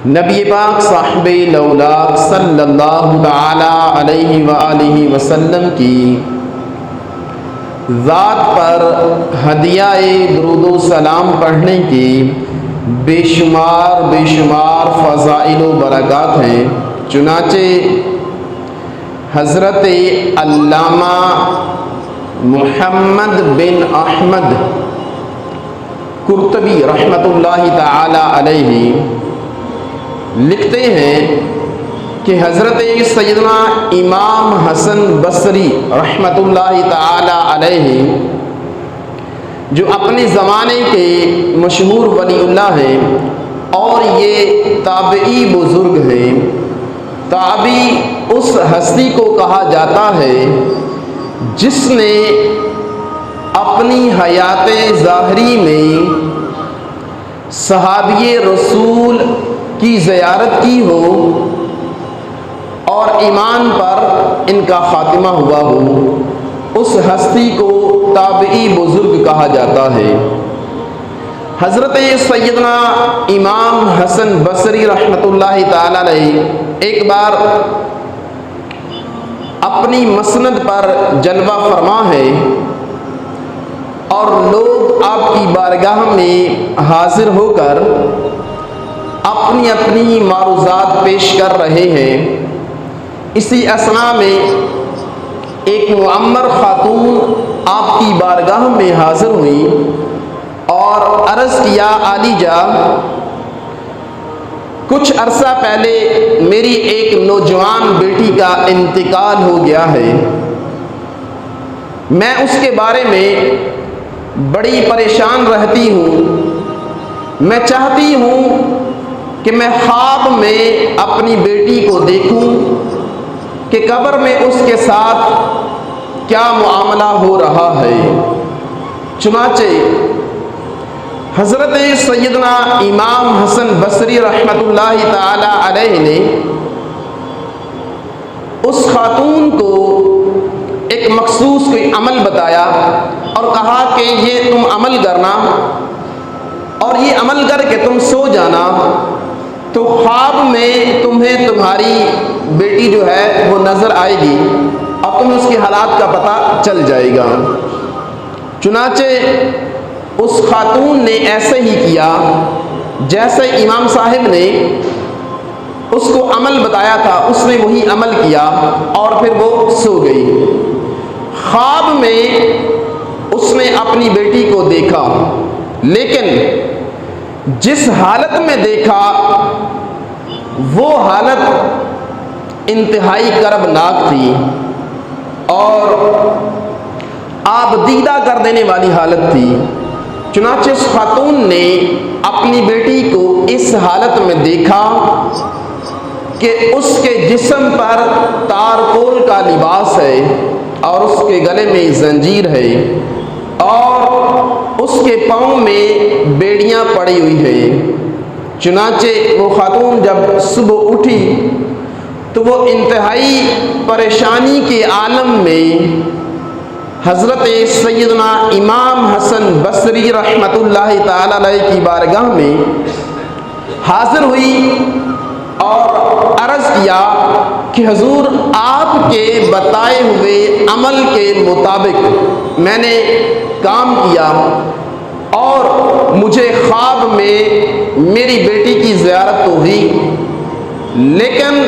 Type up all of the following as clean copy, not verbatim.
نبی پاک صاحب لولاک صلی اللہ تعالی علیہ وآلہ وسلم کی ذات پر ہدیہ درود و سلام پڑھنے کی بے شمار فضائل و برکات ہیں۔ چنانچہ حضرت علامہ محمد بن احمد قرطبی رحمۃ اللہ تعالی علیہ لکھتے ہیں کہ حضرت سیدنا امام حسن بصری رحمۃ اللہ تعالی علیہ جو اپنے زمانے کے مشہور ولی اللہ ہیں اور یہ تابعی بزرگ ہیں۔ تابعی اس ہستی کو کہا جاتا ہے جس نے اپنی حیات ظاہری میں صحابی رسول کی زیارت کی ہو اور ایمان پر ان کا خاتمہ ہوا ہو، اس ہستی کو تابعی بزرگ کہا جاتا ہے۔ حضرت سیدنا امام حسن بصری رحمۃ اللہ تعالی علیہ ایک بار اپنی مسند پر جلوہ فرما ہے اور لوگ آپ کی بارگاہ میں حاضر ہو کر اپنی اپنی معروضات پیش کر رہے ہیں۔ اسی اثناء میں ایک معمر خاتون آپ کی بارگاہ میں حاضر ہوئی اور عرض کیا، عالی جا، کچھ عرصہ پہلے میری ایک نوجوان بیٹی کا انتقال ہو گیا ہے۔ میں اس کے بارے میں بڑی پریشان رہتی ہوں۔ میں چاہتی ہوں کہ میں خواب میں اپنی بیٹی کو دیکھوں کہ قبر میں اس کے ساتھ کیا معاملہ ہو رہا ہے۔ چنانچہ حضرت سیدنا امام حسن بصری رحمۃ اللہ تعالی علیہ نے اس خاتون کو ایک مخصوص کوئی عمل بتایا اور کہا کہ یہ تم عمل کرنا اور یہ عمل کر کے تم سو جانا، تو خواب میں تمہیں تمہاری بیٹی جو ہے وہ نظر آئے گی اور تمہیں اس کے حالات کا پتہ چل جائے گا۔ چنانچہ اس خاتون نے ایسے ہی کیا جیسے امام صاحب نے اس کو عمل بتایا تھا، اس نے وہی عمل کیا اور پھر وہ سو گئی۔ خواب میں اس نے اپنی بیٹی کو دیکھا، لیکن جس حالت میں دیکھا وہ حالت انتہائی کربناک تھی اور آبدیدہ کر دینے والی حالت تھی۔ چنانچہ اس خاتون نے اپنی بیٹی کو اس حالت میں دیکھا کہ اس کے جسم پر تارکول کا لباس ہے اور اس کے گلے میں زنجیر ہے اور اس کے پاؤں میں بیڑیاں پڑی ہوئی ہیں۔ چنانچہ وہ خاتون جب صبح اٹھی تو وہ انتہائی پریشانی کے عالم میں حضرت سیدنا امام حسن بصری رحمۃ اللہ تعالی علیہ کی بارگاہ میں حاضر ہوئی اور عرض کیا کہ حضور، آپ کے بتائے ہوئے عمل کے مطابق میں نے کام کیا اور مجھے خواب میں میری بیٹی کی زیارت تو ہوئی، لیکن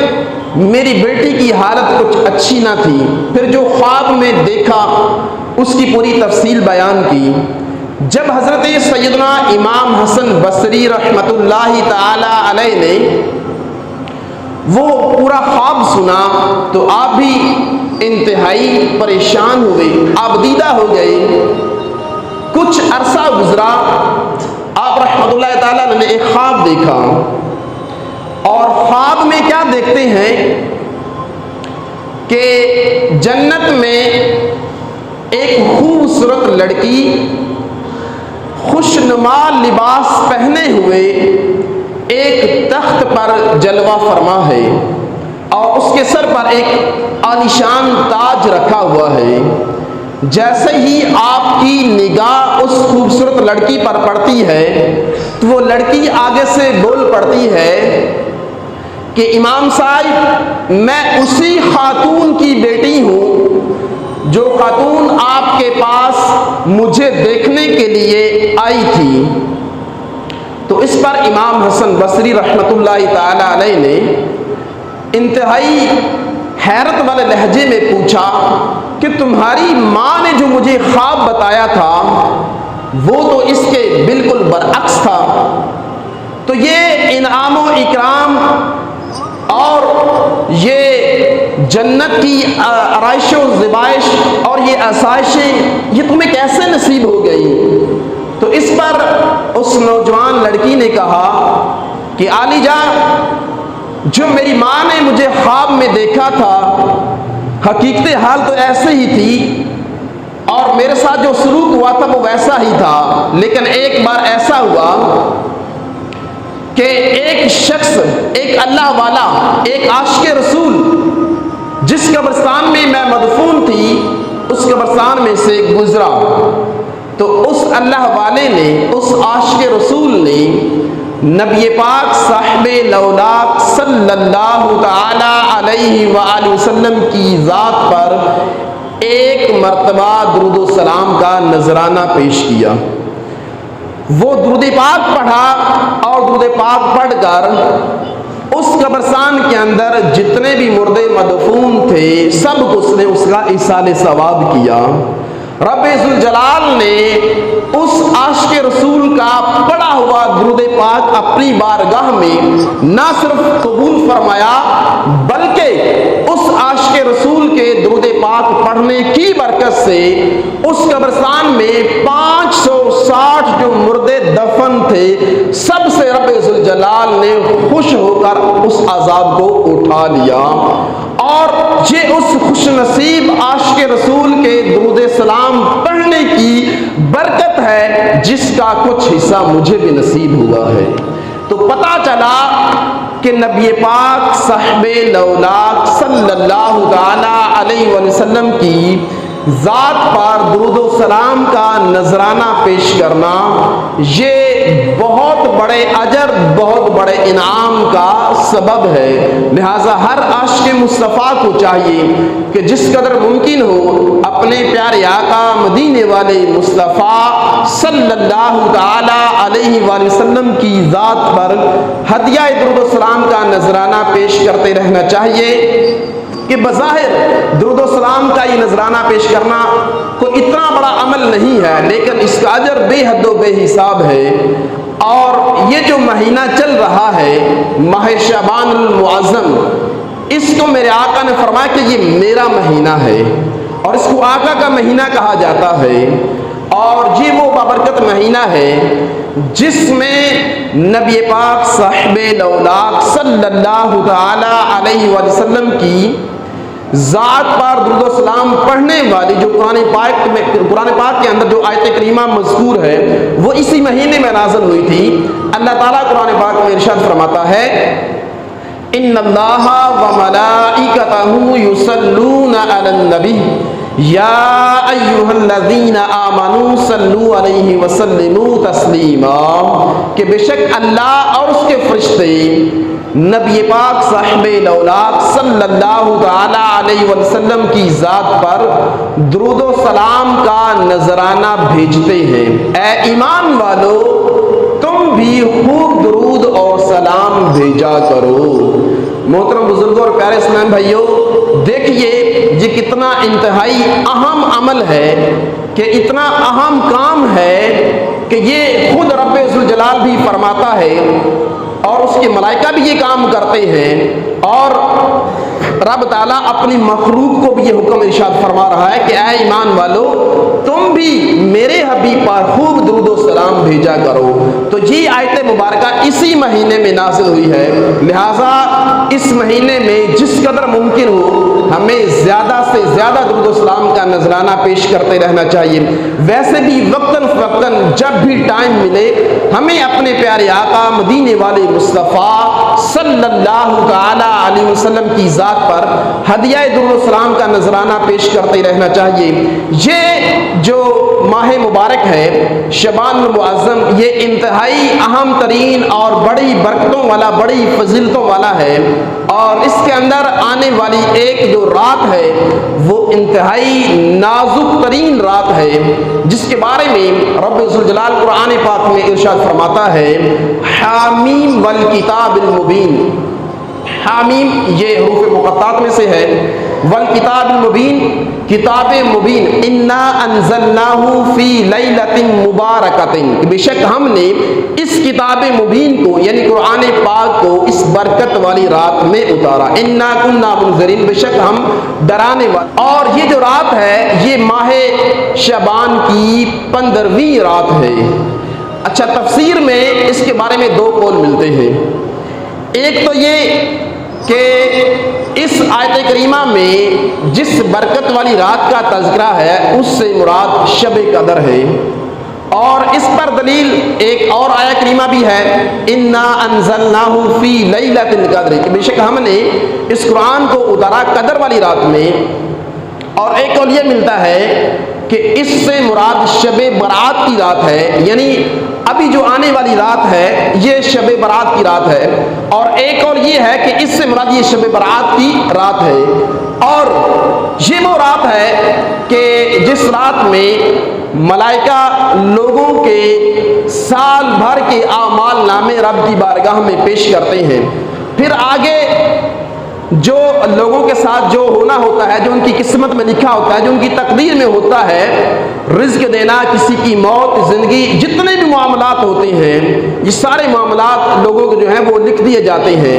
میری بیٹی کی حالت کچھ اچھی نہ تھی۔ پھر جو خواب میں دیکھا اس کی پوری تفصیل بیان کی۔ جب حضرت سیدنا امام حسن بصری رحمۃ اللہ تعالی علیہ نے وہ پورا خواب سنا تو آپ بھی انتہائی پریشان ہوئے، آبدیدہ ہو گئے۔ کچھ عرصہ گزرا، آپ رحمۃ اللہ تعالی علیہ نے ایک خواب دیکھا اور خواب میں کیا دیکھتے ہیں کہ جنت میں ایک خوبصورت لڑکی خوشنما لباس پہنے ہوئے ایک تخت پر جلوہ فرما ہے اور اس کے سر پر ایک عالیشان تاج رکھا ہوا ہے۔ جیسے ہی آپ کی نگاہ اس خوبصورت لڑکی پر پڑتی ہے تو وہ لڑکی آگے سے بول پڑتی ہے کہ امام صاحب میں اسی خاتون کی بیٹی ہوں جو خاتون آپ کے پاس مجھے دیکھنے کے لیے آئی تھی۔ تو اس پر امام حسن بصری رحمۃ اللہ تعالی علیہ نے انتہائی حیرت والے لہجے میں پوچھا کہ تمہاری ماں نے جو مجھے خواب بتایا تھا وہ تو اس کے بالکل برعکس تھا۔ تو یہ انعام و اکرام اور یہ جنت کی آرائش و زیبائش اور یہ آسائشیں یہ تمہیں کیسے نصیب ہو گئی؟ تو اس پر اس نوجوان لڑکی نے کہا کہ عالی جان، جو میری ماں نے مجھے خواب میں دیکھا تھا حقیقت حال تو ایسے ہی تھی اور میرے ساتھ جو سلوک ہوا تھا وہ ویسا ہی تھا، لیکن ایک بار ایسا ہوا کہ ایک شخص، ایک اللہ والا، ایک عاشق رسول جس قبرستان میں میں مدفون تھی اس قبرستان میں سے گزرا، تو اس اللہ والے نے، اس عاشق رسول نے نبی پاک صاحب لولاک صلی اللہ تعالی علیہ وآلہ وسلم کی ذات پر ایک مرتبہ درود و سلام کا نذرانہ پیش کیا۔ وہ درود پاک پڑھا اور درود پاک پڑھ کر اس قبرستان کے اندر جتنے بھی مردے مدفون تھے سب کو اس نے اس کا ایصال ثواب کیا۔ رب ذوالجلال نے اس عاشق رسول کا پڑھا ہوا درود پاک اپنی بارگاہ میں نہ صرف قبول فرمایا بلکہ اس عاشق رسول کے درود پاک پڑھنے کی برکت سے اس قبرستان میں 560 جو مردے دفن تھے سب سے رب ذوالجلال نے خوش ہو کر اس عذاب کو اٹھا لیا۔ اور یہ اس خوش نصیب عاشق رسول کے درود سلام پڑھنے کی برکت ہے جس کا کچھ حصہ مجھے بھی نصیب ہوا ہے۔ تو پتہ چلا کہ نبی پاک صاحب لولاک صلی اللہ تعالی علیہ وآلہ وسلم کی ذات پر درود و سلام کا نذرانہ پیش کرنا یہ بہت بڑے اجر، بہت بڑے انعام کا سبب ہے۔ لہٰذا ہر عاشق مصطفیٰ کو چاہیے کہ جس قدر ممکن ہو اپنے پیارے آقا مدینے والے مصطفیٰ صلی اللہ تعالی علیہ وآلہ وسلم کی ذات پر ہدیہ درود و سلام کا نذرانہ پیش کرتے رہنا چاہیے کہ بظاہر درود و سلام کا یہ نذرانہ پیش کرنا کوئی اتنا بڑا عمل نہیں ہے، لیکن اس کا اجر بے حد و بے حساب ہے۔ اور یہ جو مہینہ چل رہا ہے ماہ شعبان المعظم، اس کو میرے آقا نے فرمایا کہ یہ میرا مہینہ ہے اور اس کو آقا کا مہینہ کہا جاتا ہے، اور یہ وہ بابرکت مہینہ ہے جس میں نبی پاک صاحب لولاک صلی اللہ تعالی علیہ وآلہ وسلم کی ذات پر درود و سلام پڑھنے والی جو قرآن پاک کے اندر جو آیت کریمہ مذکور ہے وہ اسی مہینے میں نازل ہوئی تھی۔ اللہ تعالیٰ قرآن پاک میں ارشاد فرماتا ہے ان اللہ وملائکتہ یصلون علی النبی یا ایہا الذین آمنوا صلوا علیہ وسلموا تسلیما، کہ بے شک اللہ اور اس کے فرشتے نبی پاک صاحب لولاک صلی اللہ تعالی علیہ وسلم کی ذات پر درود و سلام کا نذرانہ بھیجتے ہیں۔ اے ایمان والو تم بھی خوب درود اور سلام بھیجا کرو۔ محترم بزرگوں اور پیارے اسلام بھائیوں، دیکھیے یہ کتنا انتہائی اہم عمل ہے، کہ اتنا اہم کام ہے کہ یہ خود رب ذوالجلال بھی فرماتا ہے اور اس کے ملائکہ بھی یہ کام کرتے ہیں، اور رب تعالیٰ اپنی مخلوق کو بھی یہ حکم ارشاد فرما رہا ہے کہ اے ایمان والو تم بھی میرے حبیب پر خوب درود و سلام بھیجا کرو۔ تو یہ آیت مبارکہ اسی مہینے میں نازل ہوئی ہے، لہٰذا اس مہینے میں جس قدر ممکن ہو ہمیں زیادہ سے زیادہ درود و سلام کا نذرانہ پیش کرتے رہنا چاہیے۔ ویسے بھی وقتاً فوقتاً جب بھی ٹائم ملے ہمیں اپنے پیارے آقا مدینے والے مصطفیٰ صلی اللہ تعالی علیہ وسلم کی ذات پر ہدیہ درود و سلام کا نذرانہ پیش کرتے رہنا چاہیے۔ یہ جو ماہ مبارک ہے شعبان المعظم، یہ انتہائی اہم ترین اور بڑی برکتوں والا، بڑی فضیلتوں والا ہے، اور اس کے اندر آنے والی ایک جو رات ہے وہ انتہائی نازک ترین رات ہے، جس کے بارے میں رب ذوالجلال قرآن پاک میں ارشاد فرماتا ہے حامیم والکتاب المبین۔ حامیم یہ حروف مقطعات میں سے ہے، والکتاب المبین کتاب مبین، انا انزلناہ فی لیلۃ مبارکۃ، بے شک ہم نے اس کتاب مبین کو یعنی قرآن پاک کو اس برکت والی رات میں اتارا، انا کنا منذرین، بے شک ہم ڈرانے والے۔ اور یہ جو رات ہے یہ ماہ شعبان کی 15ویں رات ہے۔ اچھا، تفسیر میں اس کے بارے میں دو قول ملتے ہیں۔ ایک تو یہ کہ اس آیت کریمہ میں جس برکت والی رات کا تذکرہ ہے اس سے مراد شب قدر ہے، اور اس پر دلیل ایک اور آیت کریمہ بھی ہے انا انزلناہ فی لیلۃ القدر، کہ بے شک ہم نے اس قرآن کو اتارا قدر والی رات میں۔ اور ایک قول یہ ملتا ہے کہ اس سے مراد شب برات کی رات ہے، یعنی ابھی جو آنے والی رات ہے یہ شب برات کی رات ہے، اور ایک اور یہ ہے کہ اس سے مراد یہ شب برات کی رات ہے، اور یہ وہ رات ہے کہ جس رات میں ملائکہ لوگوں کے سال بھر کے اعمال نامے رب کی بارگاہ میں پیش کرتے ہیں، پھر آگے جو لوگوں کے ساتھ جو ہونا ہوتا ہے، جو ان کی قسمت میں لکھا ہوتا ہے، جو ان کی تقدیر میں ہوتا ہے، رزق دینا، کسی کی موت، زندگی، جتنے بھی معاملات ہوتے ہیں یہ سارے معاملات لوگوں کے جو ہیں وہ لکھ دیے جاتے ہیں،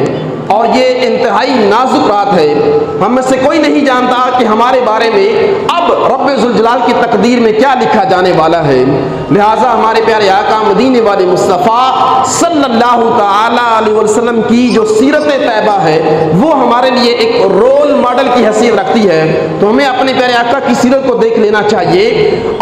اور یہ انتہائی نازک رات ہے۔ ہم میں سے کوئی نہیں جانتا کہ ہمارے بارے میں اب رب ذوالجلال کی تقدیر میں کیا لکھا جانے والا ہے، لہٰذا ہمارے پیارے آقا مدینے والے مصطفیٰ صلی اللہ تعالی علیہ وسلم کی جو سیرت طیبہ ہے وہ ہمارے لیے ایک رول ماڈل کی حیثیت رکھتی ہے، تو ہمیں اپنے پیارے آقا کی سیرت کو دیکھ لینا چاہیے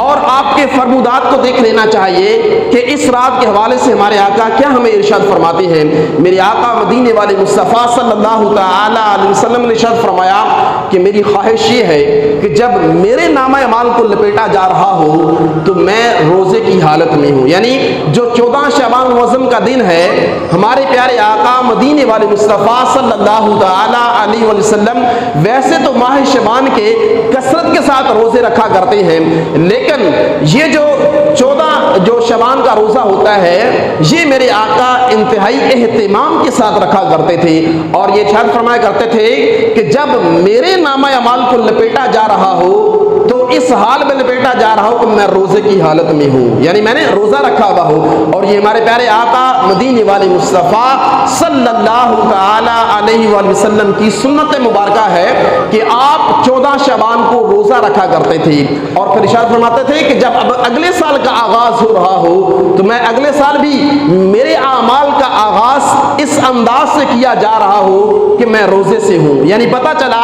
اور آپ کے فرمودات کو دیکھ لینا چاہیے کہ اس رات کے حوالے سے ہمارے آقا کیا ہمیں ارشاد فرماتے ہیں۔ میرے آقا مدینے والے مصطفیٰ صلی اللہ تعالی علیہ وسلم نے ارشاد فرمایا کہ میری خواہش یہ ہے کہ جب میرے نامہ اعمال کو لپیٹا جا رہا ہو تو میں روزے کی حالت میں ہوں، یعنی جو 14 شعبان المعظم کا دن ہے، ہمارے پیارے آقا مدینے والے مصطفیٰ صلی اللہ تعالی علیہ وسلم ویسے تو ماہ شعبان کے کثرت کے ساتھ روزے رکھا کرتے ہیں، لیکن یہ جو 14 جو شعبان کا روزہ ہوتا ہے یہ میرے آقا انتہائی اہتمام کے ساتھ رکھا کرتے تھے، اور یہ ارشاد فرمایا کرتے تھے کہ جب میرے نامہ اعمال کو لپیٹا جا رہا ہو تو اس حال میں لپیٹا جا رہا ہو کہ میں روزے کی حالت میں ہوں، یعنی میں نے روزہ رکھا ہوا ہو۔ اور یہ ہمارے پیارے آقا مدینے والے مصطفیٰ صلی اللہ تعالی علیہ وآلہ وسلم کی سنت مبارکہ ہے کہ آپ 14 شعبان کو روزہ رکھا کرتے تھے، اور پھر ارشاد فرماتے تھے کہ جب اب اگلے سال کا آغاز ہو رہا ہو تو میں اگلے سال بھی میرے اعمال کا آغاز اس انداز سے کیا جا رہا ہو کہ میں روزے سے ہوں، یعنی پتہ چلا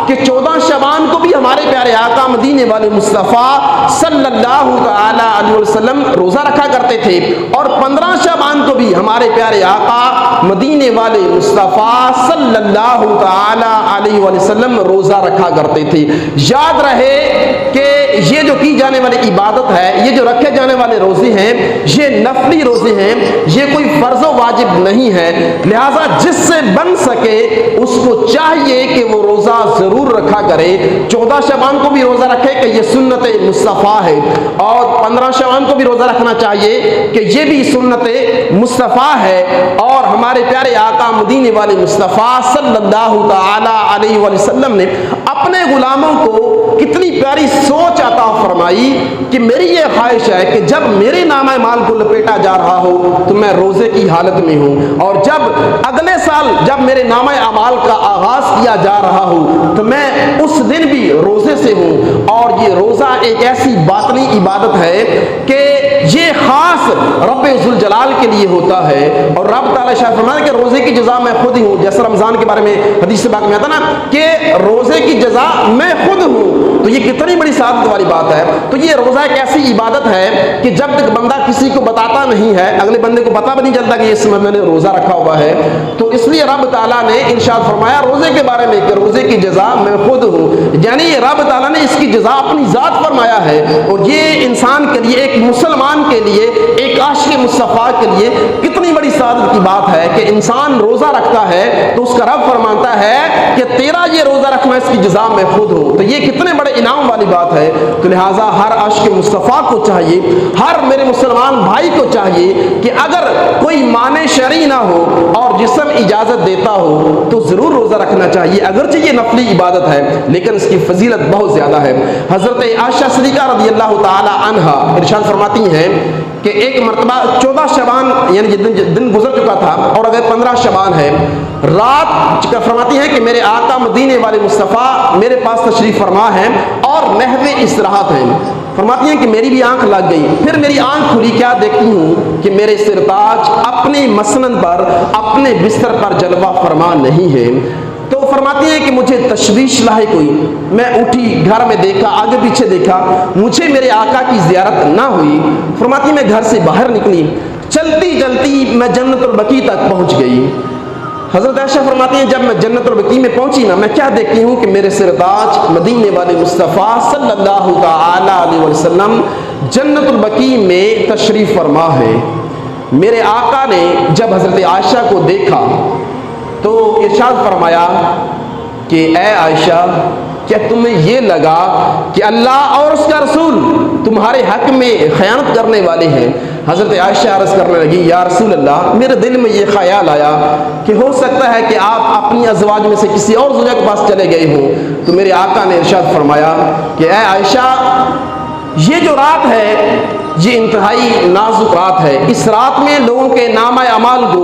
کہ 14 شعبان کو بھی ہمارے پیارے آقا مدینے والے مصطفیٰ صلی اللہ تعالی علیہ وسلم روزہ رکھا کرتے تھے، اور 15 شعبان کو بھی ہمارے پیارے آقا مدینے والے مصطفیٰ صلی اللہ تعالی علیہ وسلم روزہ رکھا کرتے تھے۔ یاد رہے کہ یہ جو کی جانے والی عبادت ہے، یہ جو رکھے جانے والے روزے ہیں یہ نفلی روزے ہیں، یہ کوئی فرض و واجب نہیں ہے، لہٰذا جس سے بن سکے اس کو چاہیے کہ وہ روزہ ضرور رکھا کرے۔ 14 شعبان کو بھی روزہ رکھے کہ یہ سنت مصطفیٰ ہے، اور 15 شعبان کو بھی روزہ رکھنا چاہیے کہ یہ بھی سنت مصطفیٰ ہے، اور ہمارے پیارے آقا مدینے والے مصطفیٰ صلی اللہ تعالی علیہ وآلہ وسلم نے اپنے غلاموں کو کتنی پیاری سوچ عطا فرمائی کہ میری یہ خواہش ہے کہ جب میرے نامہ اعمال کو لپیٹا جا رہا ہو تو میں روزے کی حالت میں ہوں، اور جب اگلے سال جب میرے نامہ اعمال کا آغاز کیا جا رہا ہو تو میں اس دن بھی روزے سے ہوں۔ اور یہ روزہ ایک ایسی باطنی عبادت ہے کہ یہ خاص رب ذوالجلال کے لیے ہوتا ہے، اور رب تعالیٰ شاہ فرمایا کہ روزے کی جزا میں خود ہی ہوں، جیسے رمضان کے بارے میں حدیث پاک میں آتا نا کہ روزے کی جزا میں خود ہوں، تو یہ کتنی بڑی سعادت والی بات ہے۔ تو یہ روزہ ایک ایسی عبادت ہے کہ جب تک بندہ کسی کو بتاتا نہیں ہے، اگلے بندے کو پتہ بھی نہیں چلتا کہ اس میں نے روزہ رکھا ہوا ہے، تو اس لیے رب تعالیٰ نے ارشاد فرمایا روزے کے بارے میں کہ روزے کی جزا میں خود ہوں، یعنی رب تعالیٰ نے اس کی جزا اپنی ذات فرمایا ہے۔ اور یہ انسان کے لیے، ایک مسلمان کے لیے، ایک عاشق مصطفیٰ کے لیے کتنی بڑی سعادت کی بات ہے کہ انسان روزہ رکھتا ہے تو اس کا رب فرماتا ہے کہ تیرا یہ روزہ رکھنا اس کی جزا میں خود ہوں۔ تو یہ کتنے بڑے انعام والی بات ہے۔ تو لہٰذا ہر عاشق مصطفیٰ کو چاہیے، ہر میرے مسلمان بھائی کو چاہیے کہ اگر کوئی مانع شرعی نہ ہو اور جسم اجازت دیتا ہو تو ضرور روزہ رکھنا چاہیے، اگرچہ یہ نفلی عبادت ہے لیکن اس کی فضیلت بہت زیادہ ہے۔ حضرت عائشہ صدیقہ رضی اللہ تعالی عنہا ارشاد فرماتی ہیں کہ ایک مرتبہ 14 شعبان یعنی دن گزر چکا تھا اور اگر 15 شعبان ہے، رات فرماتی ہیں کہ میرے آقا مدینے والے مصطفیٰ میرے پاس تشریف فرما ہیں اور محو استراحت ہیں۔ فرماتی ہیں کہ میری بھی آنکھ لگ گئی، پھر میری آنکھ کھلی، کیا دیکھتی ہوں کہ میرے سرتاج اپنے مسند پر، اپنے بستر پر جلوہ فرما نہیں ہے۔ تو فرماتی ہیں کہ مجھے تشویش لاحق ہوئی، میں اٹھی، گھر میں دیکھا، آگے پیچھے دیکھا، مجھے میرے آقا کی زیارت نہ ہوئی۔ فرماتی ہیں میں گھر سے باہر نکلی، چلتی چلتی میں جنت البقیع تک پہنچ گئی۔ حضرت عائشہ فرماتی ہیں جب میں جنت البقیع میں پہنچی نا، میں کیا دیکھتی ہوں کہ میرے سرتاج مدینے والے مصطفیٰ صلی اللہ تعالی علیہ وسلم جنت البقیع میں تشریف فرما ہے۔ میرے آقا نے جب حضرت عائشہ کو دیکھا تو ارشاد فرمایا کہ اے عائشہ، کیا تمہیں یہ لگا کہ اللہ اور اس کا رسول تمہارے حق میں خیانت کرنے والے ہیں؟ حضرت عائشہ عرض کرنے لگی یا رسول اللہ، میرے دل میں یہ خیال آیا کہ ہو سکتا ہے کہ آپ اپنی ازواج میں سے کسی اور زوجہ کے پاس چلے گئے ہوں۔ تو میرے آقا نے ارشاد فرمایا کہ اے عائشہ، یہ جو رات ہے یہ انتہائی نازک رات ہے، اس رات میں لوگوں کے نامہ اعمال کو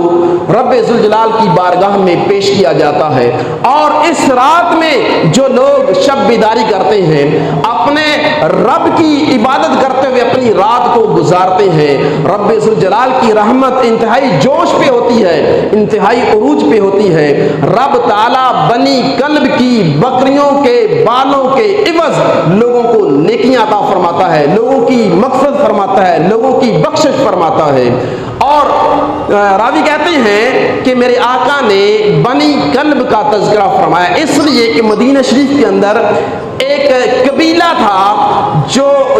رب ذوالجلال کی بارگاہ میں پیش کیا جاتا ہے، اور اس رات میں جو لوگ شب بیداری کرتے ہیں، اپنے رب کی عبادت کرتے ہوئے اپنی رات کو گزارتے ہیں، رب ذوالجلال کی رحمت انتہائی جوش پہ ہوتی ہے، انتہائی عروج پہ ہوتی ہے۔ رب تعالیٰ بنی کلب کی بکریوں کے بالوں کے عوض لوگوں کو نیکیاں عطا فرماتا ہے، لوگوں کی مغفرت فرماتا ہے، لوگوں کی بخشش فرماتا ہے۔ اور راوی کہتے ہیں کہ میرے آقا نے بنی کلب کا تذکرہ فرمایا اس لیے کہ مدینہ شریف کے اندر ایک قبیلہ تھا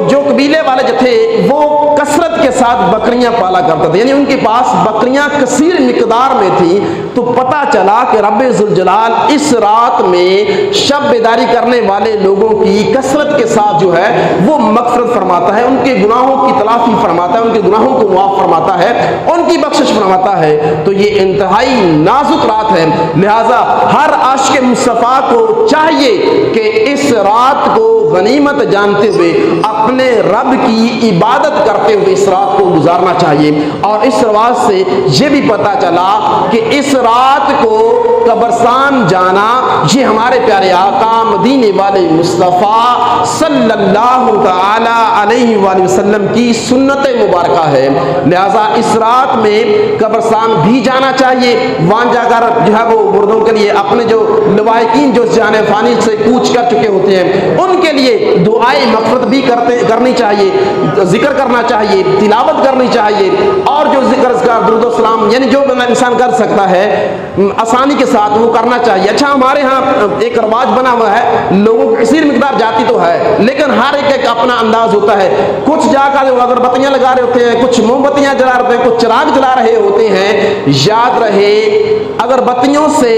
جو قبیلے والے جو تھے وہ کثرت کے ساتھ بکریاں پالا کرتا تھا، یعنی ان کے پاس بکریاں کثیر مقدار میں تھی۔ تو پتہ چلا کہ رب ذوالجلال اس رات میں شب بیداری کرنے والے لوگوں کی کثرت کے ساتھ جو ہے وہ مغفرت فرماتا ہے، ان کے گناہوں کی تلافی فرماتا ہے، ان کے گناہوں کو معاف فرماتا ہے، ان کی بخشش فرماتا ہے۔ تو یہ انتہائی نازک رات ہے، لہٰذا ہر عاشق مصطفیٰ کو چاہیے کہ اس رات کو غنیمت جانتے ہوئے اپنے رب کی عبادت کرتے ہوئے اس رات کو گزارنا چاہیے۔ اور اس رواج سے یہ بھی پتہ چلا کہ اس رات کو قبرستان جانا یہ ہمارے پیارے آقا مدینے والے مصطفیٰ صلی اللہ تعالی علیہ وآلہ وسلم کی سنت مبارکہ ہے، لہذا اس رات میں قبرستان بھی جانا چاہیے، وہاں جا کر جو ہے وہ مردوں کے لیے اپنے جو لواحقین جو جان فانی سے کوچ کر چکے ہوتے ہیں ان کے لیے دعائے مغفرت بھی کرنی چاہیے، ذکر کرنا چاہیے، تلاوت کرنی چاہیے، اور جو ذکر کا درود و سلام یعنی جو انسان کر سکتا ہے آسانی کے ساتھ وہ کرنا چاہیے۔ اچھا ہمارے ہاں ایک رواج بنا ہوا ہے، لوگوں کی کثیر مقدار جاتی تو ہے لیکن ہر ایک اپنا انداز ہوتا ہے، کچھ جا کر اگربتیاں لگا رہے ہوتے ہیں، کچھ موم بتیاں جلا رہے ہوتے ہیں، کچھ چراغ جلا رہے ہوتے ہیں۔ یاد رہے اگربتیوں سے،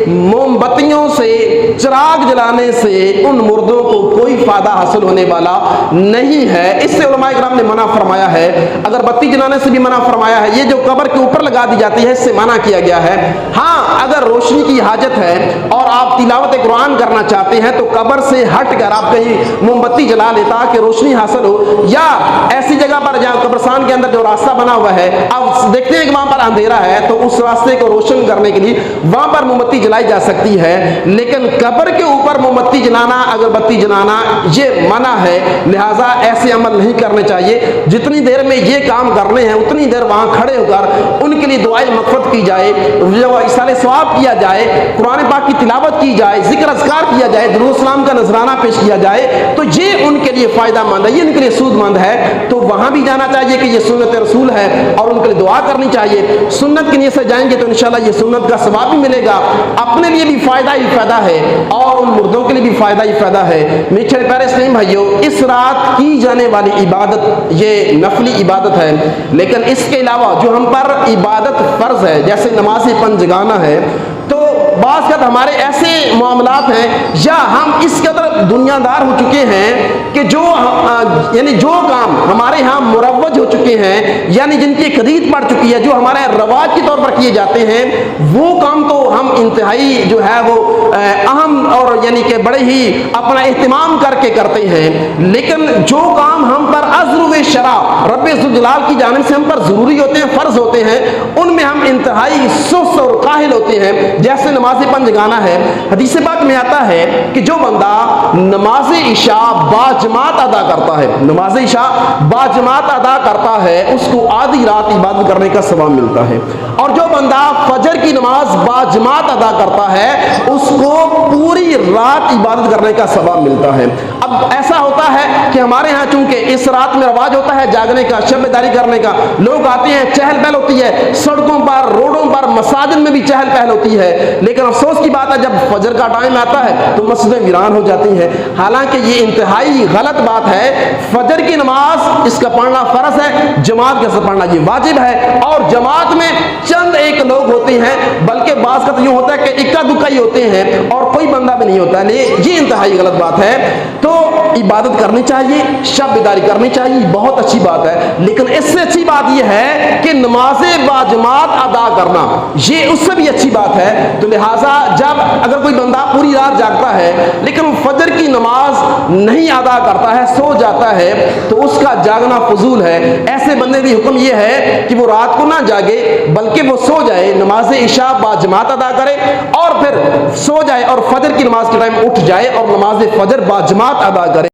موم بتیوں سے، چراغ جلانے سے ان مردوں کو کوئی فائدہ حاصل ہونے والا نہیں ہے، اس سے علماء کرام نے منع فرمایا ہے، اگربتی جلانے سے بھی منع فرمایا ہے، یہ جو قبر کے اوپر لگا دی جاتی ہے اس سے منع کیا گیا ہے۔ ہاں اگر روشنی کی حاجت ہے اور آپ تلاوت قرآن کرنا چاہتے ہیں تو قبر سے ہٹ کر آپ کہیں موم بتی جلا لے تاکہ روشنی حاصل ہو، یا ایسی جگہ پر جہاں قبرستان کے اندر جو راستہ بنا ہوا ہے آپ دیکھتے ہیں کہ وہاں پر اندھیرا ہے تو اس راستے کو روشن کرنے کے لیے وہاں پر موم بتی جلائی جا سکتی ہے، لیکن قبر کے اوپر موم بتی جلانا، اگربتی جلانا یہ منع ہے، لہٰذا ایسے عمل نہیں کرنے چاہیے۔ جتنی دیر میں یہ کام کرنے ہیں اتنی دیر وہاں کھڑے ہو کر ان کے لیے دعائے مغفرت کی جائے، جو ایصال ثواب کیا کیا جائے, قرآن پاک کی تلاوت کی جائے, ذکر اذکار کیا جائے, درود السلام کا نذرانہ پیش کیا جائے, تو یہ ان کے لیے فائدہ مند ہے, یہ ان کے لیے سود مند ہے. تو وہاں بھی جانا چاہیے کہ یہ سنت رسول ہے اور ان کے لیے دعا کرنی چاہیے. سنت کی نیت سے جائیں گے تو انشاءاللہ یہ سنت کا ثواب بھی ملے گا, اپنے لیے بھی فائدہ ہی فائدہ ہے اور ان مردوں کے لیے بھی فائدہ ہی فائدہ ہے. میٹھے پیارے اسلامی بھائیوں, اس رات کی جانے والی عبادت یہ نفلی عبادت ہے, لیکن اس کے علاوہ جو ہم پر عبادت فرض ہے جیسے نماز پنجگانہ ہے, تو بعض کا ہمارے ایسے معاملات ہیں یا ہم اس قدر دنیا دار ہو چکے ہیں کہ جو یعنی جو کام ہمارے ہاں مروج ہو چکے ہیں, یعنی جن کی ایک ریت پڑ چکی ہے, جو ہمارے رواج کے طور پر کیے جاتے ہیں, وہ کام تو ہم انتہائی جو ہے وہ اہم اور یعنی کہ بڑے ہی اپنا اہتمام کر کے کرتے ہیں. لیکن جو کام ہم پر عذر و شرع رب ذوالجلال کی جانب سے ہم پر ضروری ہوتے ہیں, فرض ہوتے ہیں, ان میں ہم انتہائی سست اور کاہل ہوتے ہیں. جیسے نماز پنجگانہ ہے, حدیث پاک میں آتا ہے کہ جو بندہ نماز عشاء باجماعت ادا کرتا ہے, نماز عشاء باجماعت ادا کرتا ہے, اس کو آدھی رات عبادت کرنے کا ثواب ملتا ہے. اور جو بندہ فجر کی نماز باجماعت ادا کرتا ہے, اس کو پوری رات عبادت کرنے کا ثواب ملتا ہے. اب ایسا ہوتا ہے کہ ہمارے ہاں چونکہ اس رات میں رواج ہوتا ہے جاگنے کا, شب بیداری کرنے کا, لوگ آتے ہیں, چہل پہل ہوتی ہے, سڑکوں پر, روڈوں پر, مساجد میں بھی چہل پہل ہوتی ہے. لیکن افسوس کی بات ہے جب فجر کا ٹائم آتا ہے تو مسجدیں ویران ہو جاتی ہیں. حالانکہ یہ انتہائی غلط بات ہے. فجر کی نماز اس کا پڑھنا فرض ہے, جماعت کے ساتھ پڑھنا یہ واجب ہے, اور جماعت میں چند ایک لوگ ہوتے ہیں, بلکہ بعض کا تو یوں ہوتا ہے کہ اکا دکا ہی ہوتے ہیں اور کوئی بندہ بھی نہیں ہوتا ہے. یہ انتہائی غلط بات ہے. تو عبادت کرنی چاہیے, شب بیداری کرنی چاہیے, بہت اچھی بات ہے, لیکن اس سے اچھی بات یہ ہے کہ نماز باجماعت ادا کرنا یہ اس سے بھی اچھی بات ہے. تو لہٰذا جب اگر کوئی بندہ پوری رات جاگتا ہے لیکن وہ فجر کی نماز نہیں ادا کرتا ہے, سو جاتا ہے, تو اس کا جاگنا فضول ہے. ایسے بندے کی حکم یہ ہے کہ وہ رات کو نہ جاگے بلکہ وہ سو جائے, نماز عشاء باجماعت ادا کرے اور پھر سو جائے اور فجر کی نماز کے ٹائم اٹھ جائے اور نماز فجر باجماعت ادا کرے.